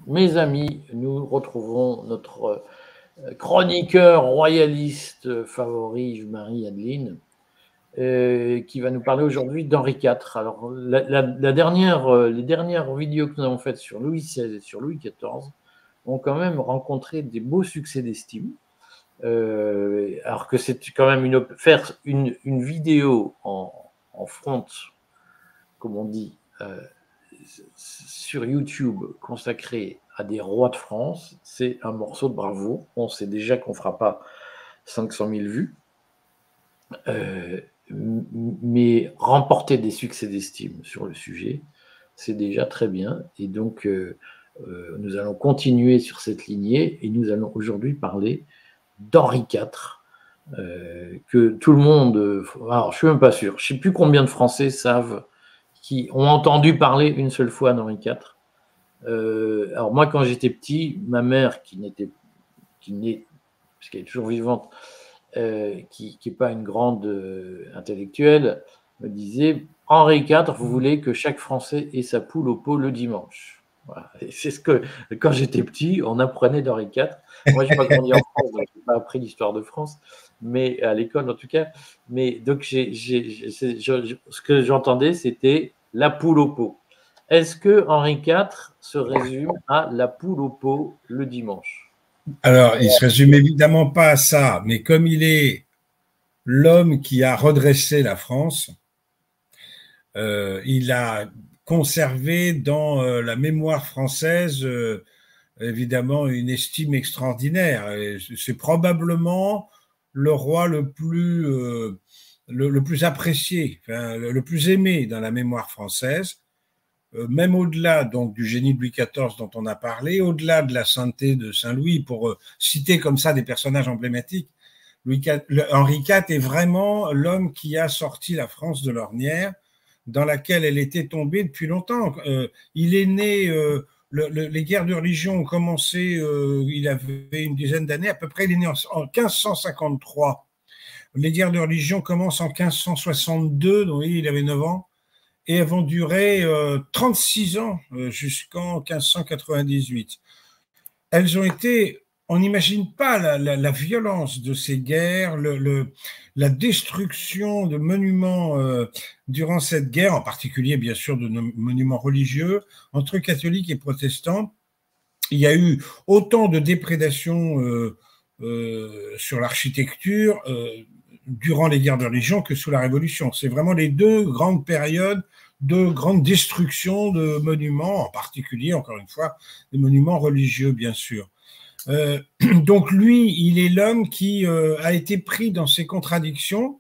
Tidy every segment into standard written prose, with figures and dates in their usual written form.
Mes amis, nous retrouvons notre chroniqueur royaliste favori, Yves-Marie Adeline, qui va nous parler aujourd'hui d'Henri IV. Alors, les dernières vidéos que nous avons faites sur Louis XVI et sur Louis XIV ont quand même rencontré des beaux succès d'estime. Alors que c'est quand même faire une vidéo en front, comme on dit, sur YouTube consacré à des rois de France, c'est un morceau de bravoure. On sait déjà qu'on ne fera pas 500 000 vues, mais remporter des succès d'estime sur le sujet, c'est déjà très bien. Et donc, nous allons continuer sur cette lignée et nous allons aujourd'hui parler d'Henri IV, que tout le monde... alors, je ne suis même pas sûr. Je ne sais plus combien de Français savent qui ont entendu parler une seule fois d'Henri IV. Alors moi, quand j'étais petit, ma mère, qui n'est, parce qu'elle est toujours vivante, qui n'est pas une grande intellectuelle, me disait « Henri IV, vous voulez que chaque Français ait sa poule au pot le dimanche ». Voilà. C'est ce que, quand j'étais petit, on apprenait d'Henri IV. Moi, je n'ai pas grandi en France, donc je n'ai pas appris l'histoire de France, mais à l'école en tout cas. Mais donc, ce que j'entendais, c'était la poule au pot. Est-ce que Henri IV se résume à la poule au pot le dimanche? Alors, il ne se résume évidemment pas à ça, mais comme il est l'homme qui a redressé la France, il a conservé dans la mémoire française évidemment une estime extraordinaire. C'est probablement le roi le plus apprécié, enfin, le plus aimé dans la mémoire française, même au-delà donc du génie de Louis XIV dont on a parlé, au-delà de la sainteté de Saint-Louis, pour citer comme ça des personnages emblématiques. Henri IV est vraiment l'homme qui a sorti la France de l'ornière dans laquelle elle était tombée depuis longtemps. Il est né, les guerres de religion ont commencé, il avait une dizaine d'années, à peu près, il est né en 1553. Les guerres de religion commencent en 1562, donc il avait 9 ans, et elles vont durer 36 ans jusqu'en 1598. Elles ont été... On n'imagine pas la violence de ces guerres, la destruction de monuments durant cette guerre, en particulier bien sûr de nos monuments religieux, entre catholiques et protestants. Il y a eu autant de déprédations sur l'architecture durant les guerres de religion que sous la Révolution. C'est vraiment les deux grandes périodes de grande destruction de monuments, en particulier, encore une fois, des monuments religieux, bien sûr. Donc lui, il est l'homme qui a été pris dans ses contradictions.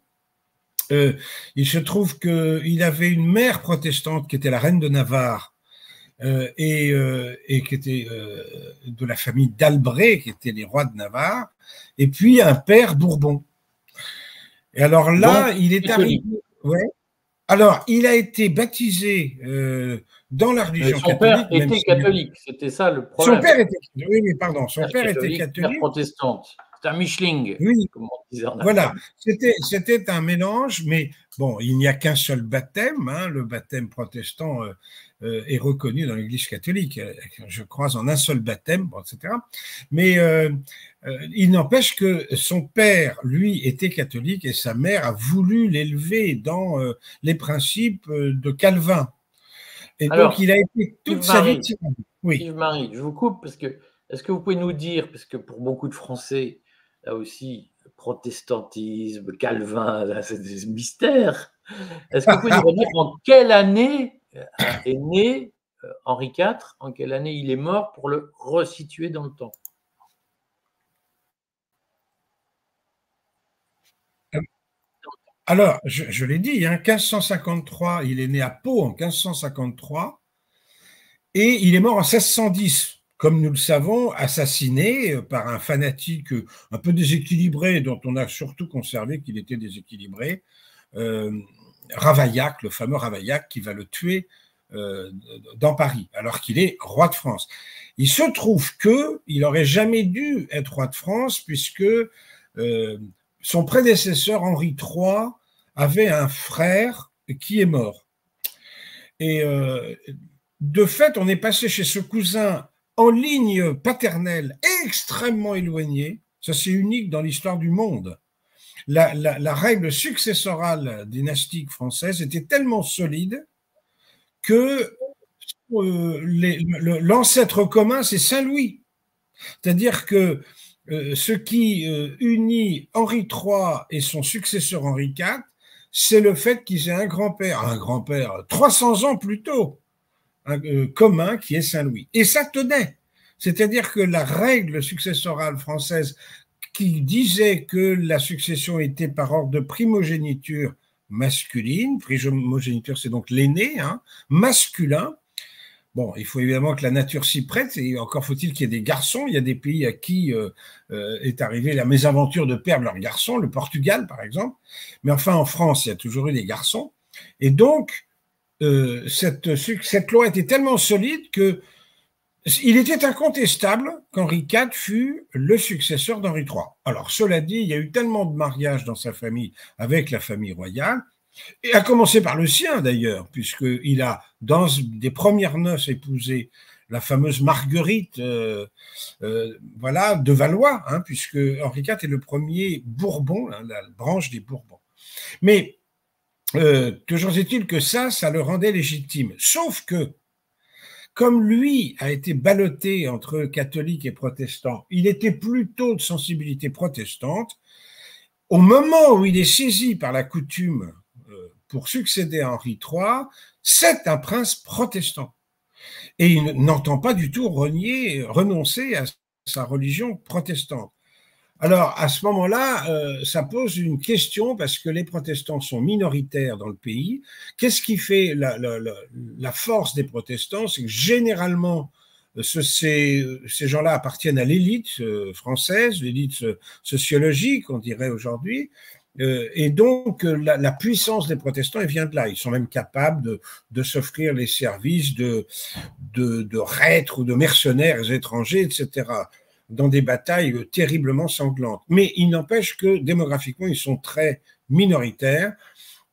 Il se trouve qu'il avait une mère protestante qui était la reine de Navarre et qui était de la famille d'Albret, qui étaient les rois de Navarre, et puis un père Bourbon. Et alors là, donc, il est arrivé... Ouais. Alors, il a été baptisé dans la religion catholique. Son père était catholique, c'était ça le problème. Son père était catholique, oui, pardon, son père était catholique. Mère protestante, c'est un Mischling, oui. comme on disait en voilà, c'était un mélange, mais bon, il n'y a qu'un seul baptême, hein, le baptême protestant est reconnu dans l'Église catholique, je crois en un seul baptême, bon, etc. Mais il n'empêche que son père, lui, était catholique et sa mère a voulu l'élever dans les principes de Calvin. Et alors, donc, il a été toute sa vie tyrannique. Oui. Yves-Marie, je vous coupe parce que, est-ce que vous pouvez nous dire, parce que pour beaucoup de Français, là aussi, protestantisme, Calvin, c'est des mystères. Est-ce que vous pouvez nous dire en quelle année est né Henri IV, en quelle année il est mort pour le resituer dans le temps? Alors, je l'ai dit, hein, 1553, il est né à Pau en 1553 et il est mort en 1610. Comme nous le savons, assassiné par un fanatique un peu déséquilibré, dont on a surtout conservé qu'il était déséquilibré, Ravaillac, le fameux Ravaillac, qui va le tuer dans Paris, alors qu'il est roi de France. Il se trouve qu'il n'aurait jamais dû être roi de France, puisque son prédécesseur, Henri III, avait un frère qui est mort. Et de fait, on est passé chez ce cousin en ligne paternelle extrêmement éloignée. Ça, c'est unique dans l'histoire du monde. La règle successorale dynastique française était tellement solide que l'ancêtre commun, c'est Saint-Louis. C'est-à-dire que ce qui unit Henri III et son successeur Henri IV, c'est le fait qu'ils aient un grand-père 300 ans plus tôt, commun, qui est Saint-Louis. Et ça tenait. C'est-à-dire que la règle successorale française qui disait que la succession était par ordre de primogéniture masculine, primogéniture c'est donc l'aîné, hein, masculin. Bon, il faut évidemment que la nature s'y prête, et encore faut-il qu'il y ait des garçons. Il y a des pays à qui est arrivée la mésaventure de perdre leurs garçons, le Portugal par exemple. Mais enfin, en France, il y a toujours eu des garçons. Et donc, cette loi était tellement solide que il était incontestable qu'Henri IV fut le successeur d'Henri III. Alors, cela dit, il y a eu tellement de mariages dans sa famille avec la famille royale, et à commencer par le sien d'ailleurs, puisqu'il a, dans des premières noces, épousé la fameuse Marguerite voilà, de Valois, hein, puisque Henri IV est le premier Bourbon, hein, la branche des Bourbons. Mais toujours est-il que ça le rendait légitime. Sauf que, comme lui a été ballotté entre catholiques et protestants, il était plutôt de sensibilité protestante. Au moment où il est saisi par la coutume pour succéder à Henri III, c'est un prince protestant. Et il n'entend pas du tout renoncer à sa religion protestante. Alors, à ce moment-là, ça pose une question parce que les protestants sont minoritaires dans le pays. Qu'est-ce qui fait la force des protestants? C'est que généralement, ces gens-là appartiennent à l'élite française, l'élite sociologique, on dirait aujourd'hui. Et donc, la puissance des protestants, elle vient de là. Ils sont même capables de s'offrir les services de reîtres ou de mercenaires étrangers, etc., dans des batailles terriblement sanglantes. Mais il n'empêche que démographiquement, ils sont très minoritaires.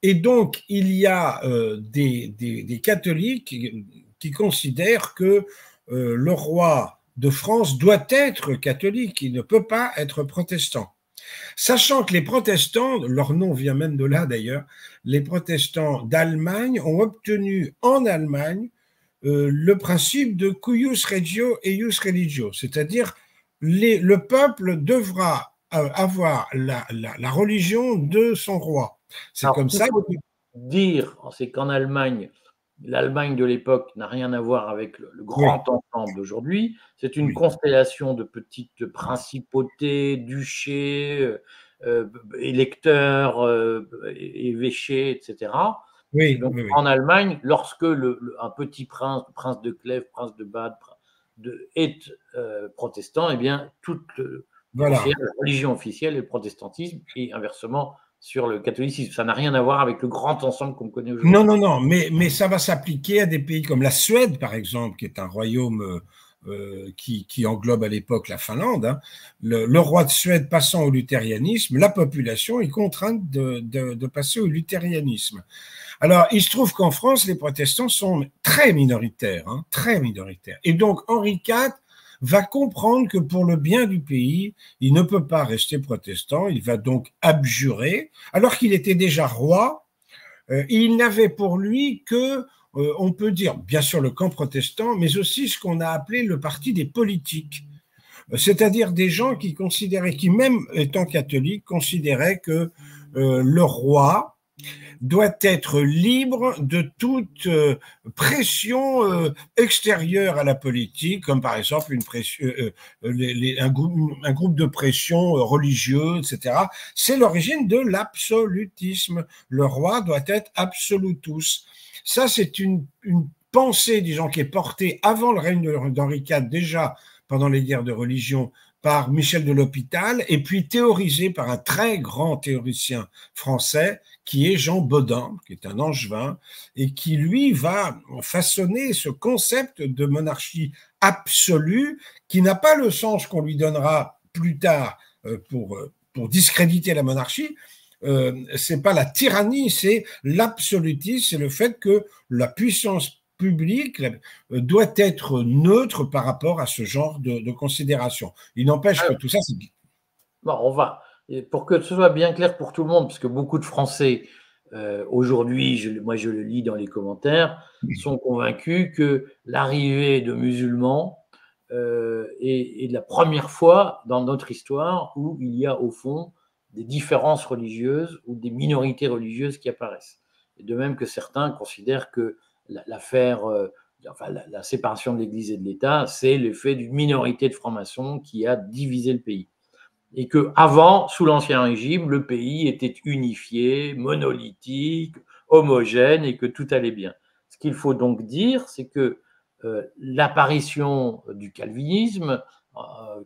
Et donc, il y a des catholiques qui considèrent que le roi de France doit être catholique, il ne peut pas être protestant. Sachant que les protestants, leur nom vient même de là d'ailleurs, les protestants d'Allemagne ont obtenu en Allemagne le principe de cuius regio eius religio, c'est-à-dire le peuple devra avoir la religion de son roi. C'est comme ça. Dire, c'est qu'en Allemagne, l'Allemagne de l'époque n'a rien à voir avec le grand ensemble d'aujourd'hui. C'est une constellation de petites principautés, duchés, électeurs, évêchés, etc. Donc, en Allemagne, lorsque un petit prince, prince de Clèves, prince de Bade, est protestant, eh bien, la religion officielle est le protestantisme, et inversement sur le catholicisme. Ça n'a rien à voir avec le grand ensemble qu'on connaît aujourd'hui. Non, mais ça va s'appliquer à des pays comme la Suède, par exemple, qui est un royaume qui englobe à l'époque la Finlande. Hein. Le roi de Suède passant au luthérianisme, la population est contrainte de passer au luthérianisme. Alors, il se trouve qu'en France, les protestants sont très minoritaires, hein, très minoritaires. Et donc, Henri IV va comprendre que pour le bien du pays, il ne peut pas rester protestant, il va donc abjurer, alors qu'il était déjà roi. Il n'avait pour lui que, on peut dire, bien sûr le camp protestant, mais aussi ce qu'on a appelé le parti des politiques, c'est-à-dire des gens qui considéraient, qui même étant catholiques, considéraient que le roi doit être libre de toute pression extérieure à la politique, comme par exemple une pression, un groupe de pression religieux, etc. C'est l'origine de l'absolutisme. Le roi doit être absolutus. Ça, c'est une pensée, disons, qui est portée avant le règne d'Henri IV, déjà pendant les guerres de religion, par Michel de l'Hôpital, et puis théorisée par un très grand théoricien français, qui est Jean Bodin, qui est un angevin, et qui, lui, va façonner ce concept de monarchie absolue, qui n'a pas le sens qu'on lui donnera plus tard pour discréditer la monarchie. C'est pas la tyrannie, c'est l'absolutisme, c'est le fait que la puissance public doit être neutre par rapport à ce genre de considération. Il n'empêche que tout ça, c'est… Bon, pour que ce soit bien clair pour tout le monde, parce que beaucoup de Français, aujourd'hui, moi je le lis dans les commentaires, sont convaincus que l'arrivée de musulmans est la première fois dans notre histoire où il y a au fond des différences religieuses ou des minorités religieuses qui apparaissent. Et de même que certains considèrent que la séparation de l'Église et de l'État, c'est l'effet d'une minorité de francs-maçons qui a divisé le pays. Et qu'avant, sous l'Ancien Régime, le pays était unifié, monolithique, homogène et que tout allait bien. Ce qu'il faut donc dire, c'est que l'apparition du calvinisme,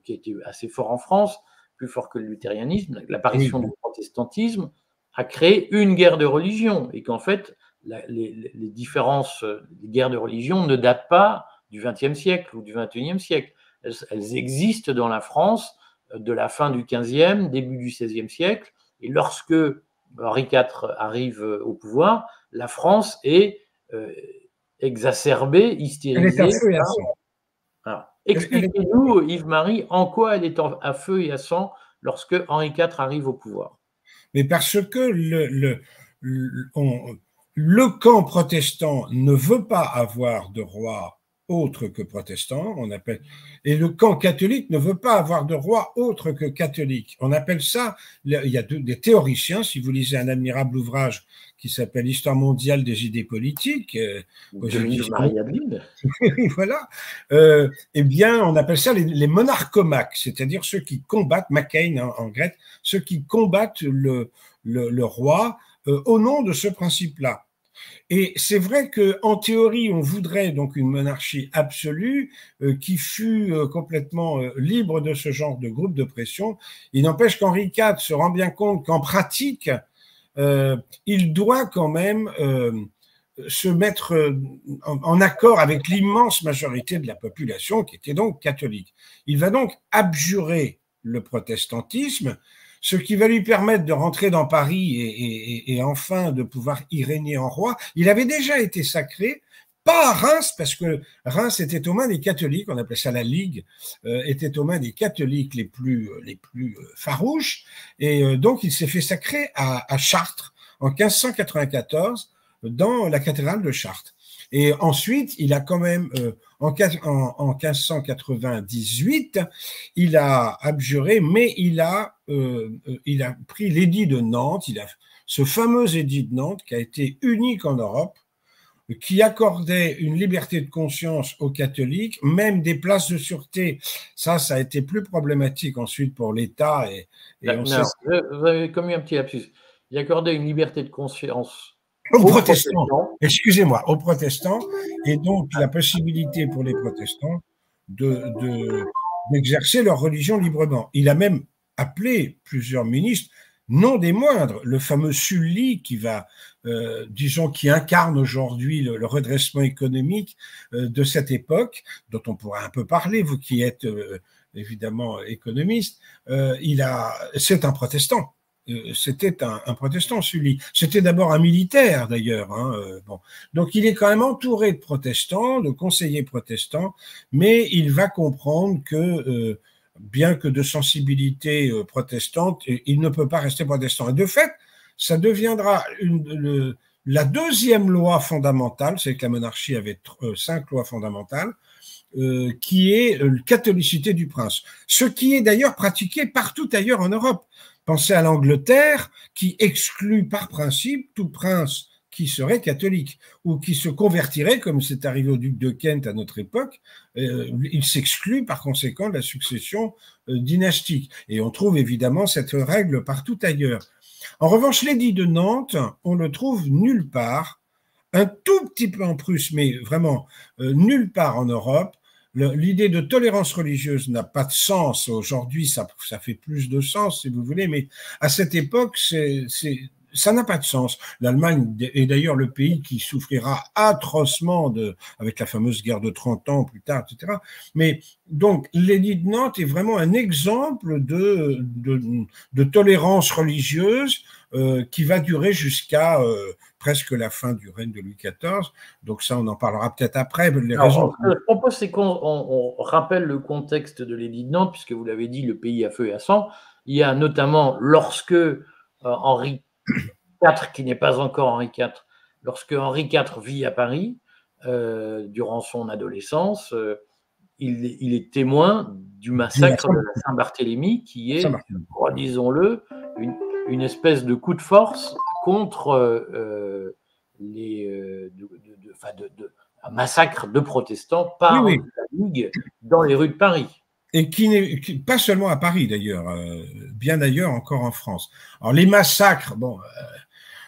qui était assez fort en France, plus fort que le luthérianisme, l'apparition du protestantisme a créé une guerre de religion et qu'en fait, les différences, les guerres de religion ne datent pas du XXe siècle ou du XXIe siècle. Elles existent dans la France de la fin du XVe, début du XVIe siècle. Et lorsque Henri IV arrive au pouvoir, la France est exacerbée, hystérisée. Elle est à feu et à sang. Expliquez-nous, Yves-Marie, en quoi elle est à feu et à sang lorsque Henri IV arrive au pouvoir. Mais parce que le camp protestant ne veut pas avoir de roi autre que protestant, et le camp catholique ne veut pas avoir de roi autre que catholique. On appelle ça, il y a des théoriciens, si vous lisez un admirable ouvrage qui s'appelle Histoire mondiale des idées politiques, voilà, eh bien, on appelle ça les monarchomaques, c'est-à-dire ceux qui combattent, Makein en grec, ceux qui combattent le roi au nom de ce principe-là. Et c'est vrai qu'en théorie, on voudrait donc une monarchie absolue qui fût complètement libre de ce genre de groupe de pression. Il n'empêche qu'Henri IV se rend bien compte qu'en pratique, il doit quand même se mettre en accord avec l'immense majorité de la population qui était donc catholique. Il va donc abjurer le protestantisme, ce qui va lui permettre de rentrer dans Paris et enfin de pouvoir y régner en roi. Il avait déjà été sacré, pas à Reims, parce que Reims était aux mains des catholiques, on appelait ça la Ligue, était aux mains des catholiques les plus farouches, et donc il s'est fait sacrer à Chartres en 1594 dans la cathédrale de Chartres. Et ensuite, il a quand même, en 1598, il a abjuré, mais il a pris l'édit de Nantes, ce fameux édit de Nantes qui a été unique en Europe, qui accordait une liberté de conscience aux catholiques, même des places de sûreté. Ça a été plus problématique ensuite pour l'État. Vous avez commis un petit lapsus. Il accordait une liberté de conscience aux protestants. Excusez-moi, aux protestants, et donc la possibilité pour les protestants d'exercer leur religion librement. Il a même appelé plusieurs ministres, non des moindres, le fameux Sully qui va, qui incarne aujourd'hui le redressement économique de cette époque, dont on pourra un peu parler, vous qui êtes évidemment économiste, c'est un protestant. C'était un protestant, Sully. C'était d'abord un militaire, d'ailleurs. Donc, il est quand même entouré de protestants, de conseillers protestants, mais il va comprendre que, bien que de sensibilité protestante, il ne peut pas rester protestant. Et de fait, ça deviendra la deuxième loi fondamentale, c'est que la monarchie avait 5 lois fondamentales, qui est la catholicité du prince. Ce qui est d'ailleurs pratiqué partout ailleurs en Europe. Pensez à l'Angleterre, qui exclut par principe tout prince qui serait catholique ou qui se convertirait, comme c'est arrivé au duc de Kent à notre époque. Il s'exclut par conséquent de la succession dynastique. Et on trouve évidemment cette règle partout ailleurs. En revanche, l'édit de Nantes, on le trouve nulle part, un tout petit peu en Prusse, mais vraiment nulle part en Europe. L'idée de tolérance religieuse n'a pas de sens. Aujourd'hui, ça fait plus de sens, si vous voulez, mais à cette époque, ça n'a pas de sens. L'Allemagne est d'ailleurs le pays qui souffrira atrocement avec la fameuse guerre de 30 ans plus tard, etc. Mais donc, l'édit de Nantes est vraiment un exemple de tolérance religieuse qui va durer jusqu'à presque la fin du règne de Louis XIV. Donc ça, on en parlera peut-être après. Les raisons... Ce que je propose, c'est qu'on rappelle le contexte de l'édit de Nantes, puisque vous l'avez dit, le pays à feu et à sang. Il y a notamment lorsque Henri IV, qui n'est pas encore Henri IV, lorsque Henri IV vit à Paris, durant son adolescence, il est témoin du massacre de la Saint-Barthélemy, qui est, disons-le, une espèce de coup de force contre un massacre de protestants par la Ligue dans les rues de Paris. Et qui n'est pas seulement à Paris d'ailleurs, bien ailleurs encore en France. Alors les massacres, bon,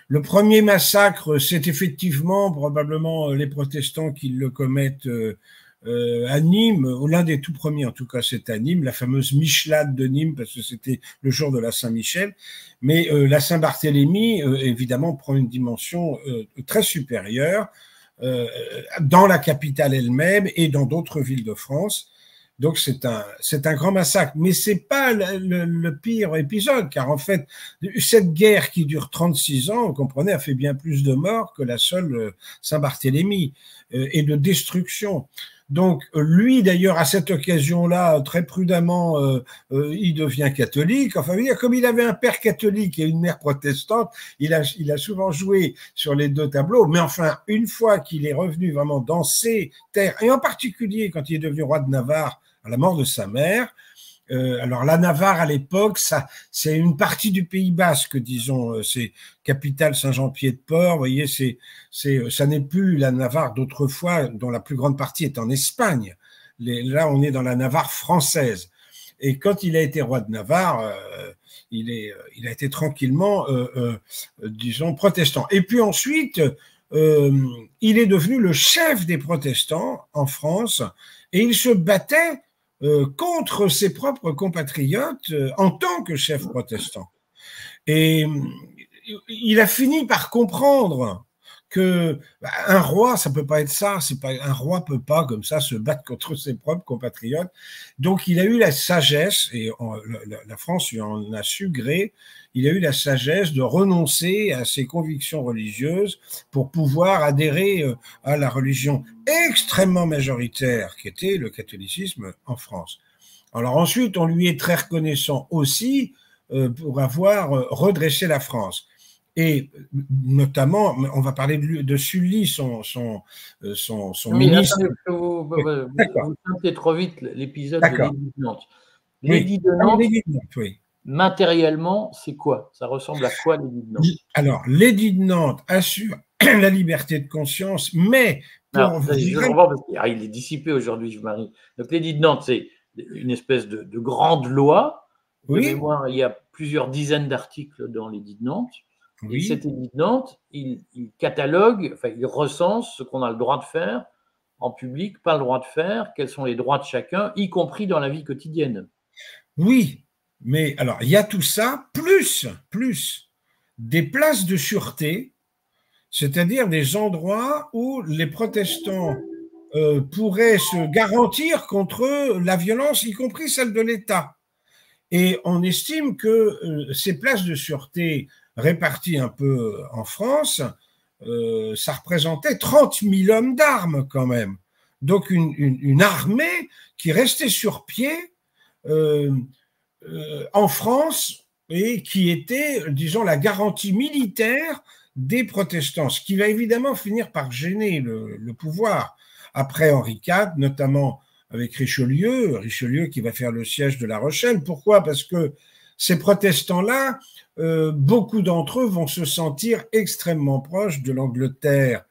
le premier massacre, c'est effectivement probablement les protestants qui le commettent à Nîmes, ou l'un des tout premiers en tout cas, c'est à Nîmes, la fameuse Michelade de Nîmes, parce que c'était le jour de la Saint-Michel. Mais la Saint-Barthélemy, évidemment, prend une dimension très supérieure dans la capitale elle-même et dans d'autres villes de France. Donc c'est un grand massacre, mais c'est pas le pire épisode, car en fait cette guerre qui dure 36 ans, vous comprenez, a fait bien plus de morts que la seule Saint-Barthélemy et de destruction. Donc lui d'ailleurs à cette occasion-là, très prudemment, il devient catholique. Enfin, comme il avait un père catholique et une mère protestante, il a souvent joué sur les deux tableaux. Mais enfin, une fois qu'il est revenu vraiment dans ses terres, et en particulier quand il est devenu roi de Navarre à la mort de sa mère. Alors la Navarre à l'époque, c'est une partie du Pays Basque, disons, c'est capitale Saint-Jean-Pied-de-Port. Vous voyez, ça n'est plus la Navarre d'autrefois, dont la plus grande partie est en Espagne. Là, on est dans la Navarre française. Et quand il a été roi de Navarre, il a été tranquillement, disons, protestant. Et puis ensuite, il est devenu le chef des protestants en France, et il se battait contre ses propres compatriotes en tant que chef protestant. Et il a fini par comprendre que un roi, ça peut pas être ça. C'est pas un roi peut pas comme ça se battre contre ses propres compatriotes. Donc il a eu la sagesse, et la France lui en a su gré. Il a eu la sagesse de renoncer à ses convictions religieuses pour pouvoir adhérer à la religion extrêmement majoritaire qui était le catholicisme en France. Alors ensuite, on lui est très reconnaissant aussi pour avoir redressé la France. Et notamment, on va parler de Sully, son ministre. Attendez, vous sentez trop vite l'épisode de l'édit de Nantes. L'édit de Nantes, oui. Matériellement, c'est quoi? Ça ressemble à quoi l'édit de Nantes? Alors, l'édit de Nantes assure la liberté de conscience, mais il est dissipé aujourd'hui, Marie. Donc l'édit de Nantes, c'est une espèce de grande loi. De mémoire, il y a plusieurs dizaines d'articles dans l'édit de Nantes. Et cet édit de Nantes, il catalogue, enfin, il recense ce qu'on a le droit de faire en public, pas le droit de faire, quels sont les droits de chacun, y compris dans la vie quotidienne. Oui, mais alors, il y a tout ça, plus des places de sûreté, c'est-à-dire des endroits où les protestants pourraient se garantir contre la violence, y compris celle de l'État. Et on estime que ces places de sûreté réparties un peu en France, ça représentait 30 000 hommes d'armes quand même. Donc une armée qui restait sur pied en France et qui était, disons, la garantie militaire des protestants, ce qui va évidemment finir par gêner le pouvoir. Après Henri IV, notamment avec Richelieu qui va faire le siège de La Rochelle. Pourquoi? Parce que ces protestants-là, beaucoup d'entre eux vont se sentir extrêmement proches de l'Angleterre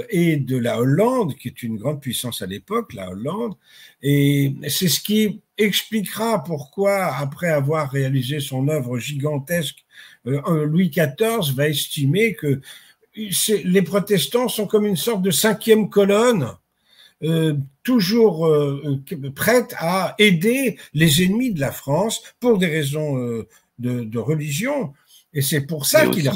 et de la Hollande, qui est une grande puissance à l'époque, la Hollande. Et c'est ce qui expliquera pourquoi, après avoir réalisé son œuvre gigantesque, Louis XIV va estimer que les protestants sont comme une sorte de cinquième colonne, toujours prête à aider les ennemis de la France pour des raisons de religion. Et c'est pour ça qu'il a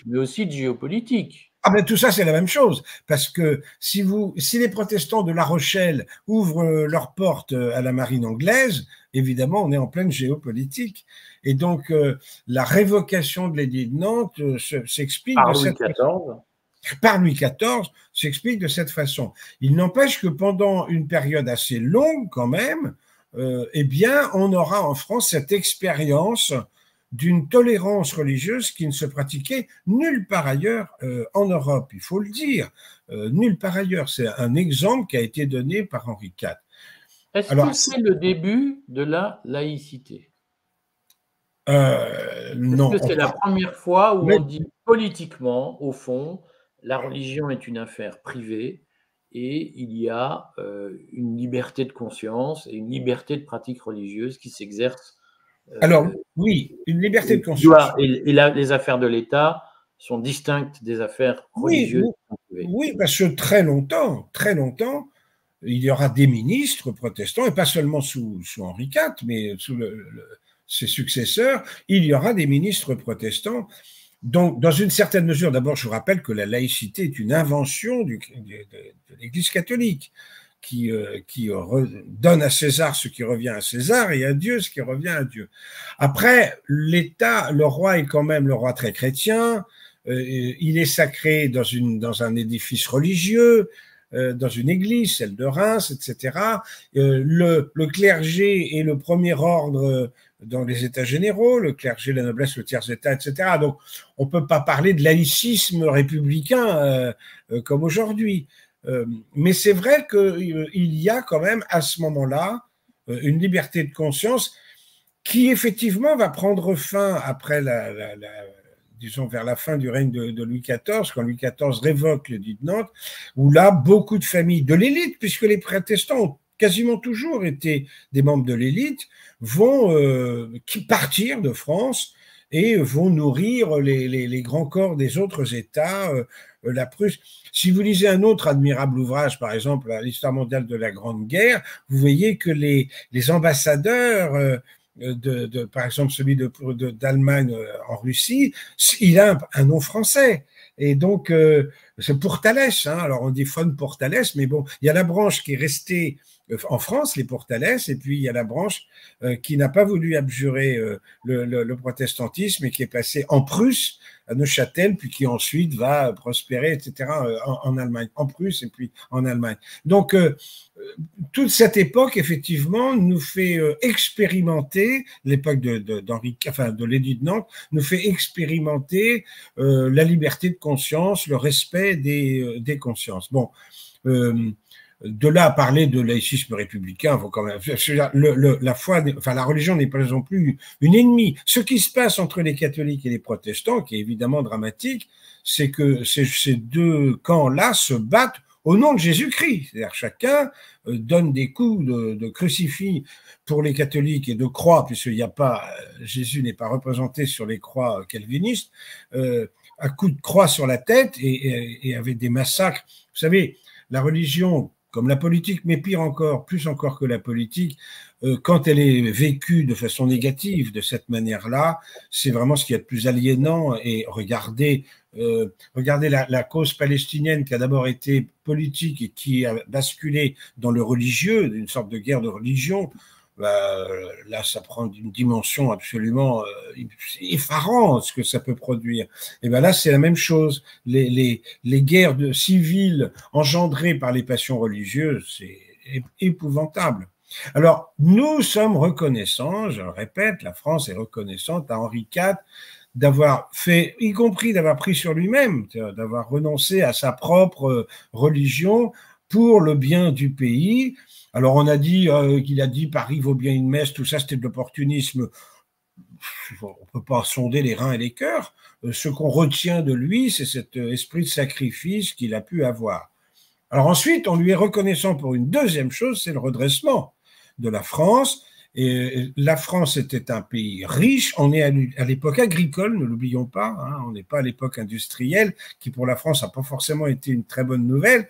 mais aussi de géopolitique. Ah ben tout ça c'est la même chose, parce que si les protestants de La Rochelle ouvrent leurs portes à la marine anglaise, évidemment on est en pleine géopolitique, et donc la révocation de l'édit de Nantes s'explique Par de Louis cette façon. XIV. Par Louis XIV s'explique de cette façon. Il n'empêche que pendant une période assez longue quand même, eh bien on aura en France cette expérience d'une tolérance religieuse qui ne se pratiquait nulle part ailleurs en Europe, il faut le dire, nulle part ailleurs. C'est un exemple qui a été donné par Henri IV. Est-ce Alors, que c'est le début de la laïcité? Est-ce non, que c'est la première fois où mais on dit politiquement, au fond, la religion est une affaire privée et il y a une liberté de conscience et une liberté de pratique religieuse qui s'exerce alors oui, une liberté et de conscience. les affaires de l'État sont distinctes des affaires Oui, religieuses privées. oui, parce que très longtemps, il y aura des ministres protestants, et pas seulement sous Henri IV, mais sous ses successeurs, il y aura des ministres protestants. Donc, dans une certaine mesure, d'abord, je vous rappelle que la laïcité est une invention de l'Église catholique qui donne à César ce qui revient à César et à Dieu ce qui revient à Dieu. Après, l'État, le roi est quand même le roi très chrétien, il est sacré dans un édifice religieux, dans une église, celle de Reims, etc. Le clergé est le premier ordre dans les États généraux, le clergé, la noblesse, le tiers-État, etc. Donc, on ne peut pas parler de laïcisme républicain comme aujourd'hui. Mais c'est vrai qu'il y a quand même à ce moment-là une liberté de conscience qui effectivement va prendre fin après disons vers la fin du règne de Louis XIV, quand Louis XIV révoque l'édit de Nantes, où là, beaucoup de familles de l'élite, puisque les protestants ont quasiment toujours été des membres de l'élite, vont partir de France et vont nourrir les grands corps des autres États, la Prusse. Si vous lisez un autre admirable ouvrage, par exemple, l'Histoire mondiale de la Grande Guerre, vous voyez que les ambassadeurs, par exemple celui d'Allemagne en Russie, il a un nom français. Et donc, c'est Pourtalès, hein. Alors on dit von Pourtalès, mais bon, il y a la branche qui est restée en France, les Pourtalès, et puis il y a la branche qui n'a pas voulu abjurer le protestantisme et qui est passée en Prusse, à Neuchâtel, puis qui ensuite va prospérer, etc., en Allemagne, en Prusse et puis en Allemagne. Donc, toute cette époque, effectivement, nous fait expérimenter, l'époque de l'édit de Nantes, nous fait expérimenter la liberté de conscience, le respect des consciences. Bon, de là à parler de laïcisme républicain, faut quand même, la foi, enfin la religion n'est pas non plus une ennemie. Ce qui se passe entre les catholiques et les protestants, qui est évidemment dramatique, c'est que ces deux camps-là se battent au nom de Jésus-Christ. C'est-à-dire chacun donne des coups de crucifix pour les catholiques et de croix, puisqu'il n'y a pas, Jésus n'est pas représenté sur les croix calvinistes, à coups de croix sur la tête et avec des massacres. Vous savez, la religion, comme la politique, mais pire encore, plus encore que la politique, quand elle est vécue de façon négative de cette manière-là, c'est vraiment ce qu'il y a de plus aliénant. Et regardez la cause palestinienne qui a d'abord été politique et qui a basculé dans le religieux, une sorte de guerre de religion. Là, ça prend une dimension absolument effarante, ce que ça peut produire. Et ben là, c'est la même chose. Les guerres civiles engendrées par les passions religieuses, c'est épouvantable. Alors, nous sommes reconnaissants, je le répète, la France est reconnaissante à Henri IV d'avoir fait, y compris d'avoir pris sur lui-même, d'avoir renoncé à sa propre religion pour le bien du pays. Alors on a dit qu'il a dit Paris vaut bien une messe, tout ça c'était de l'opportunisme. On ne peut pas sonder les reins et les cœurs. Ce qu'on retient de lui, c'est cet esprit de sacrifice qu'il a pu avoir. Alors ensuite, on lui est reconnaissant pour une deuxième chose, c'est le redressement de la France. Et la France était un pays riche, on est à l'époque agricole, ne l'oublions pas, hein, on n'est pas à l'époque industrielle, qui pour la France n'a pas forcément été une très bonne nouvelle.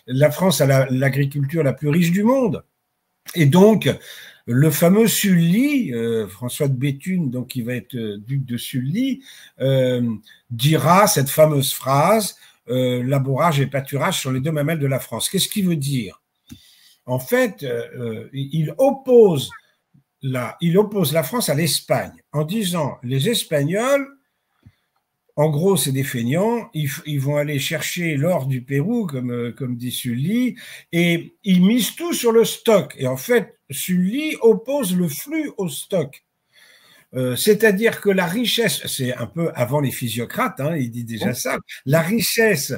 La France a l'agriculture la plus riche du monde. Et donc, le fameux Sully, François de Béthune, donc qui va être duc de Sully, dira cette fameuse phrase labourage et pâturage sont les deux mamelles de la France. Qu'est-ce qu'il veut dire? En fait, il oppose la France à l'Espagne en disant les Espagnols, en gros, c'est des feignants, ils vont aller chercher l'or du Pérou, comme dit Sully, et ils misent tout sur le stock. Et en fait, Sully oppose le flux au stock. C'est-à-dire que la richesse, c'est un peu avant les physiocrates, hein, il dit déjà ça, la richesse,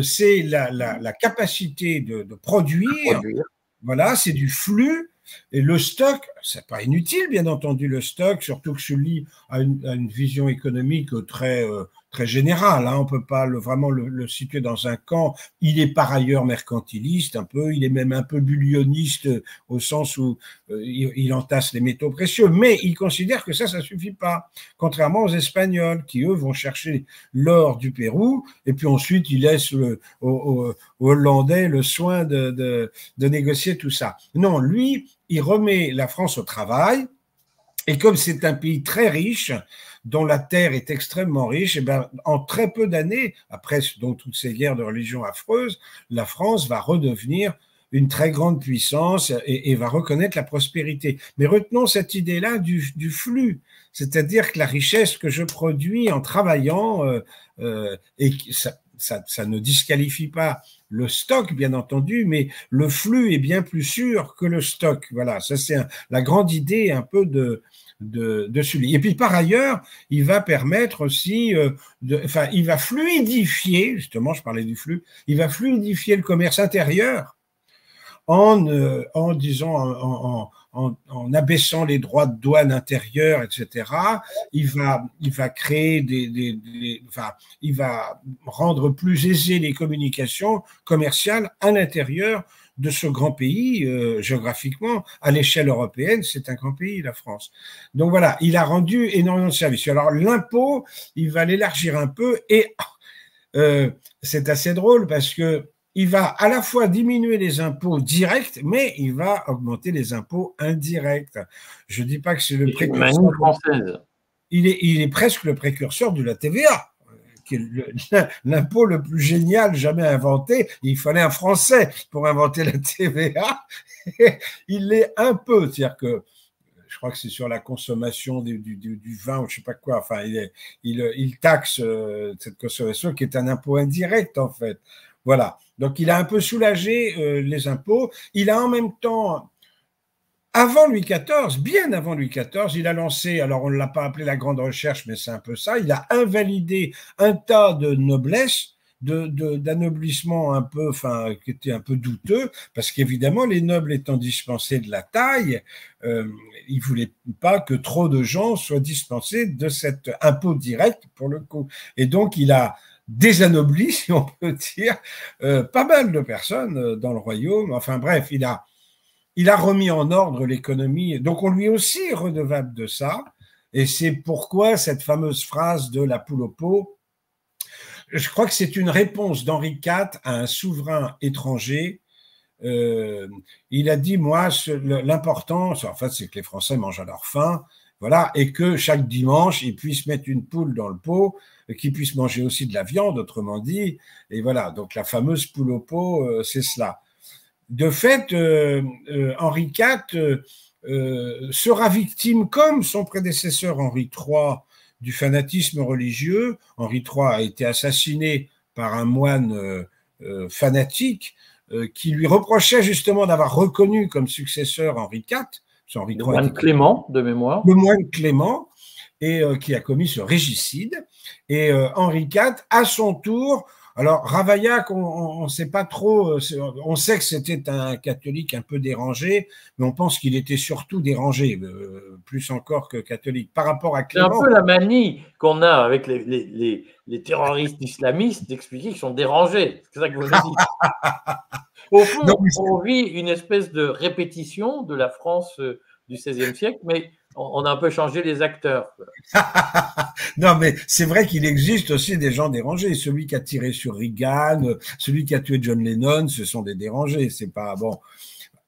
c'est la capacité de produire, voilà, c'est du flux, et le stock, c'est pas inutile, bien entendu, le stock, surtout que Sully a une vision économique très générale, hein, on peut pas vraiment le situer dans un camp. Il est par ailleurs mercantiliste un peu, il est même un peu bullioniste au sens où il entasse les métaux précieux, mais il considère que ça suffit pas, contrairement aux Espagnols qui, eux, vont chercher l'or du Pérou, et puis ensuite ils laissent aux Hollandais le soin de négocier tout ça. Non, lui, il remet la France au travail, et comme c'est un pays très riche, dont la terre est extrêmement riche, et ben, en très peu d'années, après donc, toutes ces guerres de religion affreuses, la France va redevenir une très grande puissance et va reconnaître la prospérité. Mais retenons cette idée-là du flux, c'est-à-dire que la richesse que je produis en travaillant, et ça ne disqualifie pas le stock, bien entendu, mais le flux est bien plus sûr que le stock. Voilà, ça c'est la grande idée un peu de Sully. Et puis par ailleurs, il va permettre aussi, il va fluidifier, justement, je parlais du flux, il va fluidifier le commerce intérieur en disons, en abaissant les droits de douane intérieurs, etc. Il va créer il va rendre plus aisées les communications commerciales à l'intérieur de ce grand pays, géographiquement, à l'échelle européenne, c'est un grand pays, la France. Donc voilà, il a rendu énormément de services. Alors l'impôt, il va l'élargir un peu et c'est assez drôle parce que il va à la fois diminuer les impôts directs, mais il va augmenter les impôts indirects. Je ne dis pas que c'est le précurseur française. Il est presque le précurseur de la TVA, qui est l'impôt le plus génial jamais inventé. Il fallait un Français pour inventer la TVA. Il l'est un peu, c'est-à-dire que je crois que c'est sur la consommation du vin ou je sais pas quoi. Enfin, il taxe cette consommation qui est un impôt indirect en fait. Voilà. Donc, il a un peu soulagé les impôts. Il a en même temps, avant Louis XIV, bien avant Louis XIV, il a lancé, alors on ne l'a pas appelé la grande recherche, mais c'est un peu ça, il a invalidé un tas de noblesse, d'anoblissement un peu, enfin, qui était un peu douteux, parce qu'évidemment, les nobles étant dispensés de la taille, ils ne voulaient pas que trop de gens soient dispensés de cet impôt direct, pour le coup. Et donc, il a désanobli, si on peut dire, pas mal de personnes dans le royaume. Enfin bref, il a remis en ordre l'économie. Donc on lui est aussi redevable de ça. Et c'est pourquoi cette fameuse phrase de la poule au pot, je crois que c'est une réponse d'Henri IV à un souverain étranger. Il a dit, moi, l'important, en fait, c'est que les Français mangent à leur faim, voilà, et que chaque dimanche, ils puissent mettre une poule dans le pot, qu'ils puissent manger aussi de la viande, autrement dit. Et voilà, donc la fameuse poule au pot, c'est cela. De fait, Henri IV sera victime, comme son prédécesseur Henri III, du fanatisme religieux. Henri III a été assassiné par un moine fanatique qui lui reprochait justement d'avoir reconnu comme successeur Henri IV. Henri III, le moine Clément, de mémoire. Le moine Clément, et qui a commis ce régicide. Et Henri IV, à son tour, alors Ravaillac, on ne sait pas trop, on sait que c'était un catholique un peu dérangé, mais on pense qu'il était surtout dérangé, plus encore que catholique, par rapport à Clément. C'est un peu la manie qu'on a avec les terroristes islamistes d'expliquer qu'ils sont dérangés. C'est ça que vous me dites. Au fond, non, on vit une espèce de répétition de la France du XVIe siècle, mais on a un peu changé les acteurs. Non, mais c'est vrai qu'il existe aussi des gens dérangés. Celui qui a tiré sur Reagan, celui qui a tué John Lennon, ce sont des dérangés. C'est pas bon.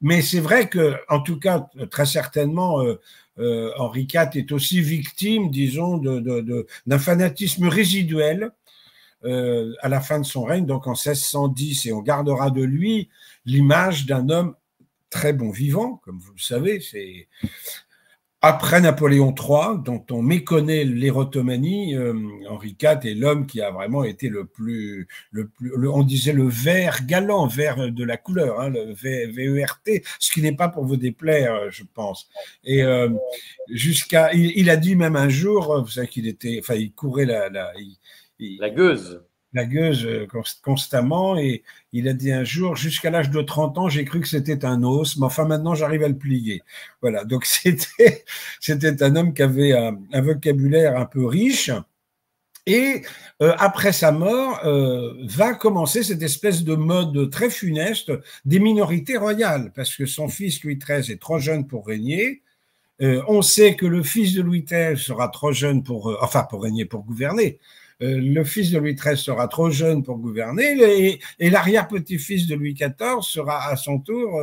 Mais c'est vrai que, en tout cas, très certainement, Henri IV est aussi victime, disons, d'un fanatisme résiduel à la fin de son règne, donc en 1610, et on gardera de lui l'image d'un homme très bon vivant, comme vous le savez. C'est après Napoléon III, dont on méconnaît l'érotomanie, Henri IV est l'homme qui a vraiment été on disait le vert galant, vert de la couleur, hein, le VERT, ce qui n'est pas pour vous déplaire, je pense. Et il a dit même un jour, vous savez qu'il il courait la gueuse. La gueuse constamment, et il a dit un jour, jusqu'à l'âge de 30 ans, j'ai cru que c'était un os, mais enfin maintenant j'arrive à le plier. Voilà, donc c'était un homme qui avait un vocabulaire un peu riche, et après sa mort, va commencer cette espèce de mode très funeste des minorités royales, parce que son fils Louis XIII est trop jeune pour régner. On sait que le fils de Louis XIII sera trop jeune pour régner, pour gouverner. Le fils de Louis XIII sera trop jeune pour gouverner, et l'arrière-petit-fils de Louis XIV sera à son tour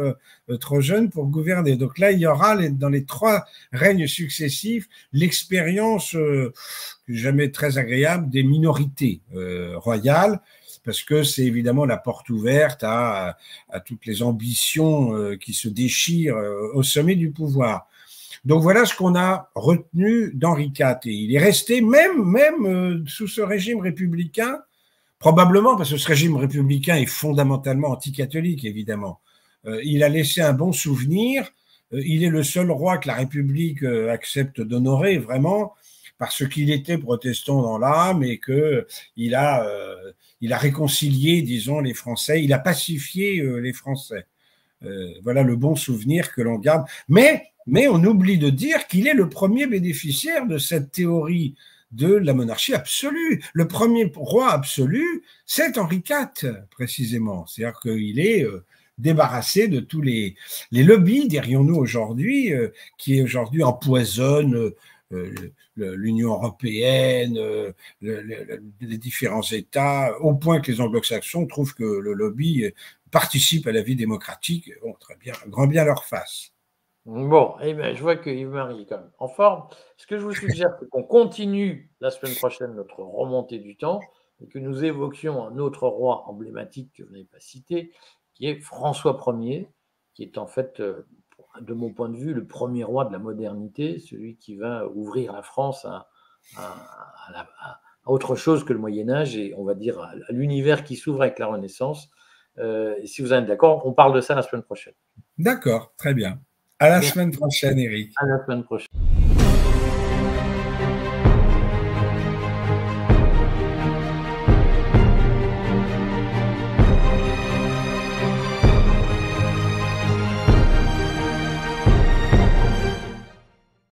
trop jeune pour gouverner. Donc là, il y aura dans les 3 règnes successifs l'expérience jamais très agréable des minorités royales, parce que c'est évidemment la porte ouverte à toutes les ambitions qui se déchirent au sommet du pouvoir. Donc voilà ce qu'on a retenu d'Henri IV. Et il est resté même sous ce régime républicain, probablement parce que ce régime républicain est fondamentalement anticatholique, évidemment. Il a laissé un bon souvenir. Il est le seul roi que la République accepte d'honorer, vraiment, parce qu'il était protestant dans l'âme, et qu'il a réconcilié, disons, les Français. Il a pacifié les Français. Voilà le bon souvenir que l'on garde. Mais on oublie de dire qu'il est le premier bénéficiaire de cette théorie de la monarchie absolue. Le premier roi absolu, c'est Henri IV, précisément. C'est-à-dire qu'il est débarrassé de tous les lobbies, dirions-nous aujourd'hui, qui aujourd'hui empoisonnent l'Union européenne, les différents États, au point que les anglo-saxons trouvent que le lobby participe à la vie démocratique. Bon, très bien, grand bien leur face. Bon, eh bien, je vois que Yves-Marie est quand même en forme. Ce que je vous suggère, c'est qu'on continue la semaine prochaine notre remontée du temps et que nous évoquions un autre roi emblématique que vous n'avez pas cité, qui est François Ier, qui est en fait, de mon point de vue, le premier roi de la modernité, celui qui va ouvrir la France à autre chose que le Moyen-Âge, et on va dire à l'univers qui s'ouvre avec la Renaissance. Et si vous êtes d'accord, on parle de ça la semaine prochaine. D'accord, très bien. À la semaine prochaine, Éric. À la semaine prochaine.